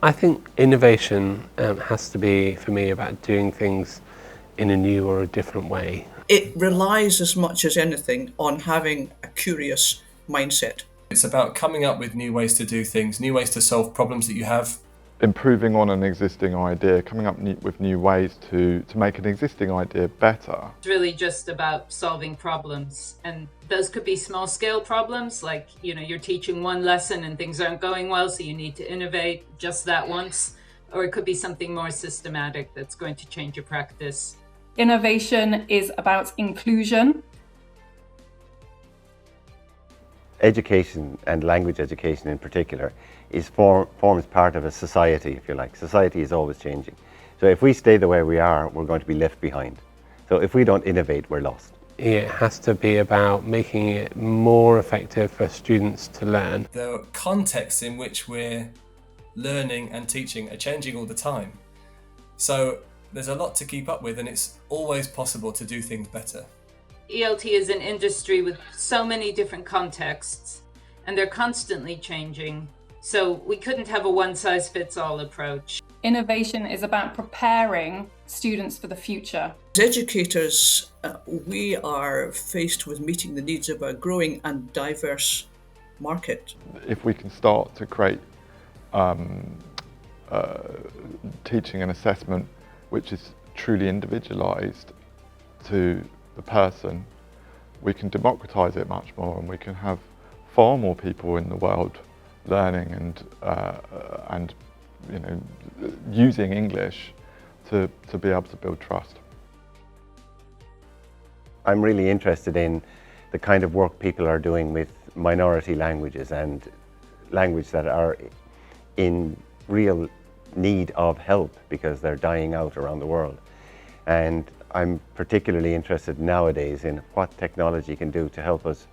I think innovation has to be, for me, about doing things in a new or a different way. It relies as much as anything on having a curious mindset. It's about coming up with new ways to do things, new ways to solve problems that you have. Improving on an existing idea, coming up with new ways to make an existing idea better. It's really just about solving problems, and those could be small scale problems like, you're teaching one lesson and things aren't going well, so you need to innovate just that once, or it could be something more systematic that's going to change your practice. Innovation is about inclusion. Education, and language education in particular, forms part of a society, if you like. Society is always changing. So if we stay the way we are, we're going to be left behind. So if we don't innovate, we're lost. It has to be about making it more effective for students to learn. The contexts in which we're learning and teaching are changing all the time. So there's a lot to keep up with, and it's always possible to do things better. ELT is an industry with so many different contexts, and they're constantly changing. So we couldn't have a one-size-fits-all approach. Innovation is about preparing students for the future. As educators, we are faced with meeting the needs of a growing and diverse market. If we can start to create teaching and assessment which is truly individualised to the person, we can democratise it much more, and we can have far more people in the world learning and using English to be able to build trust. I'm really interested in the kind of work people are doing with minority languages and language that are in real need of help because they're dying out around the world. And I'm particularly interested nowadays in what technology can do to help us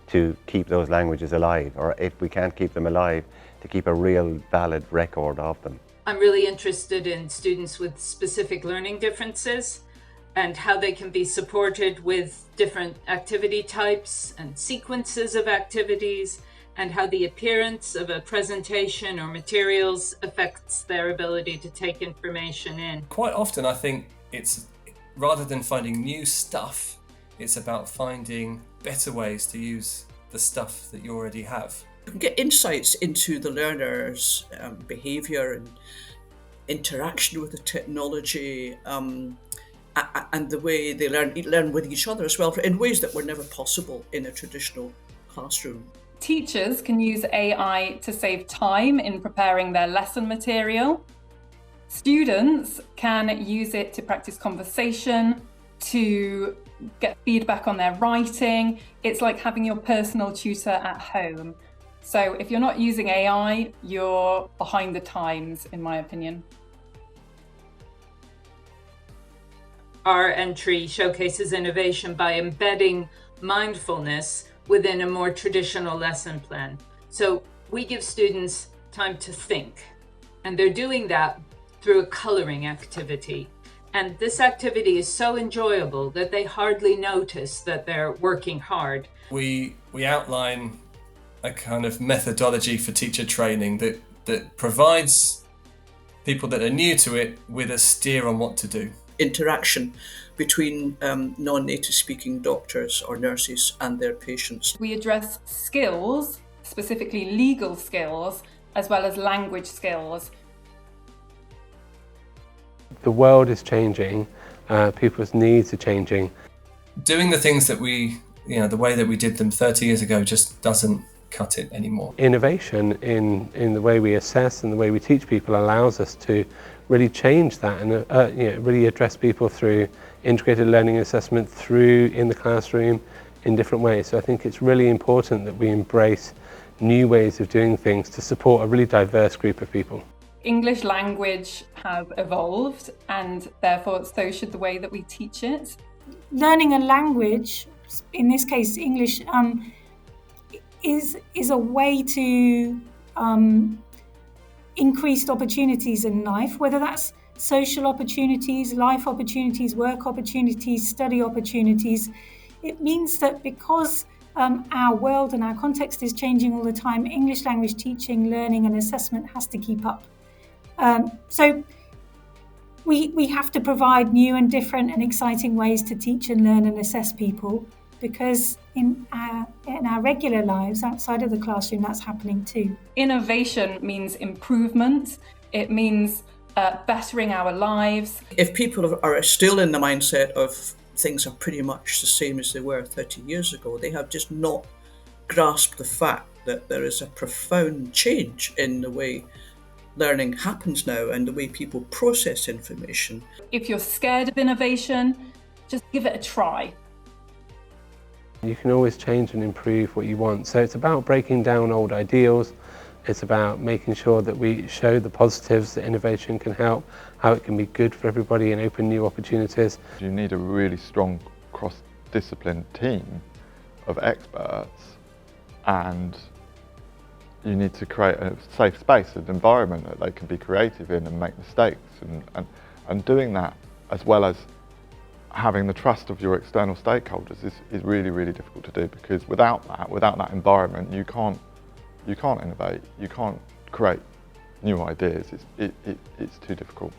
to keep those languages alive, or if we can't keep them alive, to keep a real valid record of them. I'm really interested in students with specific learning differences and how they can be supported with different activity types and sequences of activities, and how the appearance of a presentation or materials affects their ability to take information in. Quite often I think it's, rather than finding new stuff, it's about finding better ways to use the stuff that you already have. You can get insights into the learner's behaviour and interaction with the technology, and the way they learn with each other as well, in ways that were never possible in a traditional classroom. Teachers can use AI to save time in preparing their lesson material. Students can use it to practice conversation, to get feedback on their writing. It's like having your personal tutor at home. So if you're not using AI, you're behind the times, in my opinion. Our entry showcases innovation by embedding mindfulness within a more traditional lesson plan. So we give students time to think, and they're doing that through a colouring activity. And this activity is so enjoyable that they hardly notice that they're working hard. We outline a kind of methodology for teacher training that provides people that are new to it with a steer on what to do. Interaction between non-native speaking doctors or nurses and their patients. We address skills, specifically legal skills, as well as language skills. The world is changing, people's needs are changing. Doing the things that the way that we did them 30 years ago just doesn't cut it anymore. Innovation in the way we assess and the way we teach people allows us to really change that and really address people through integrated learning assessment, through in the classroom, in different ways. So I think it's really important that we embrace new ways of doing things to support a really diverse group of people. English language has evolved, and therefore so should the way that we teach it. Learning a language, in this case English, is a way to increased opportunities in life, whether that's social opportunities, life opportunities, work opportunities, study opportunities. It means that because our world and our context is changing all the time, English language teaching, learning and assessment has to keep up. So we have to provide new and different and exciting ways to teach and learn and assess people, because in our regular lives outside of the classroom, that's happening too. Innovation means improvement. It means bettering our lives. If people are still in the mindset of things are pretty much the same as they were 30 years ago, they have just not grasped the fact that there is a profound change in the way learning happens now and the way people process information. If you're scared of innovation, just give it a try. You can always change and improve what you want. So it's about breaking down old ideals. It's about making sure that we show the positives that innovation can help, how it can be good for everybody and open new opportunities. You need a really strong cross-discipline team of experts, and you need to create a safe space, an environment that they can be creative in and make mistakes, and doing that as well as having the trust of your external stakeholders is really, really difficult to do, because without that environment, you can't innovate, you can't create new ideas. It's too difficult.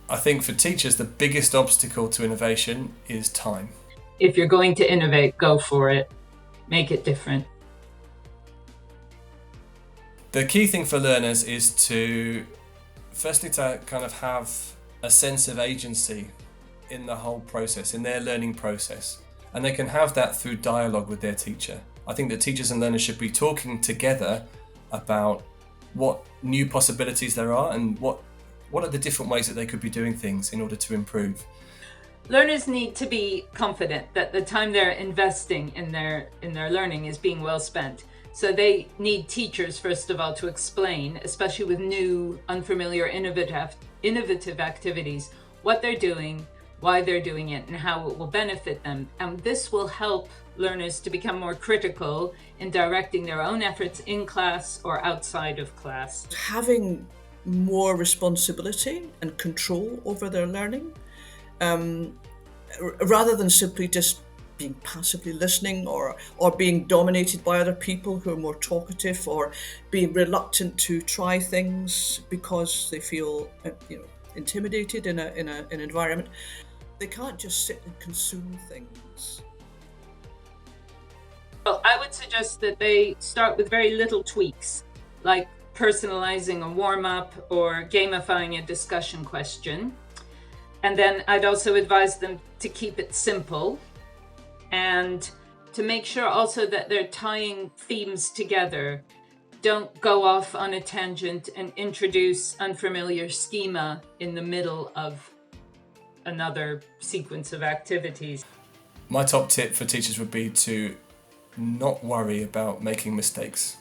I think for teachers, the biggest obstacle to innovation is time. If you're going to innovate, go for it. Make it different. The key thing for learners is to, firstly, to kind of have a sense of agency in the whole process, in their learning process. And they can have that through dialogue with their teacher. I think that teachers and learners should be talking together about what new possibilities there are and what are the different ways that they could be doing things in order to improve. Learners need to be confident that the time they're investing in their learning is being well spent. So they need teachers, first of all, to explain, especially with new, unfamiliar, innovative activities, what they're doing, why they're doing it, and how it will benefit them. And this will help learners to become more critical in directing their own efforts in class or outside of class. Having more responsibility and control over their learning, rather than simply just being passively listening or being dominated by other people who are more talkative, or being reluctant to try things because they feel intimidated in an environment. They can't just sit and consume things. Well, I would suggest that they start with very little tweaks, like personalizing a warm-up or gamifying a discussion question. And then I'd also advise them to keep it simple and to make sure also that they're tying themes together. Don't go off on a tangent and introduce unfamiliar schema in the middle of another sequence of activities. My top tip for teachers would be to not worry about making mistakes.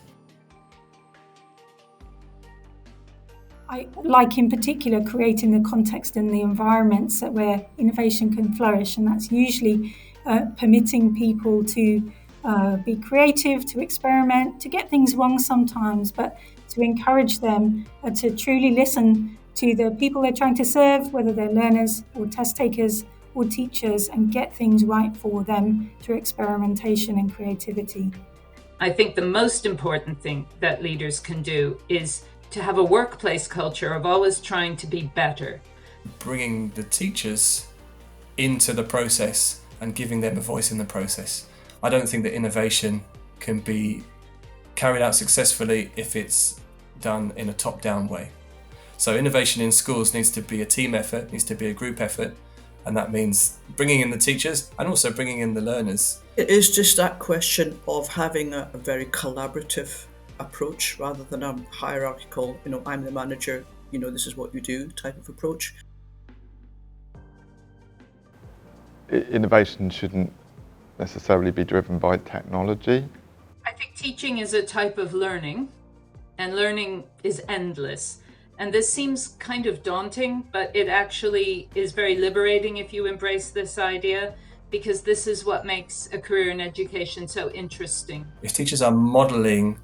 I like, in particular, creating the context and the environments where innovation can flourish, and that's usually permitting people to be creative, to experiment, to get things wrong sometimes, but to encourage them to truly listen to the people they're trying to serve, whether they're learners or test takers or teachers, and get things right for them through experimentation and creativity. I think the most important thing that leaders can do is to have a workplace culture of always trying to be better. Bringing the teachers into the process and giving them a voice in the process. I don't think that innovation can be carried out successfully if it's done in a top-down way. So innovation in schools needs to be a team effort, needs to be a group effort, and that means bringing in the teachers and also bringing in the learners. It is just that question of having a very collaborative approach rather than a hierarchical, I'm the manager, this is what you do type of approach. Innovation shouldn't necessarily be driven by technology. I think teaching is a type of learning, and learning is endless. And this seems kind of daunting, but it actually is very liberating if you embrace this idea, because this is what makes a career in education so interesting. If teachers are modelling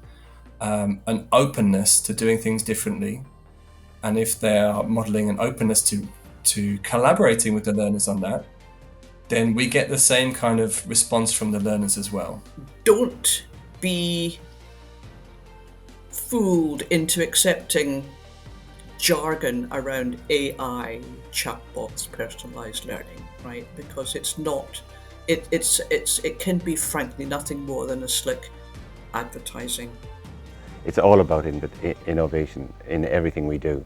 an openness to doing things differently, and if they are modelling an openness to collaborating with the learners on that, then we get the same kind of response from the learners as well. Don't be fooled into accepting jargon around AI, chatbots, personalized learning, right? Because it's not, it can be frankly nothing more than a slick advertising. It's all about innovation in everything we do.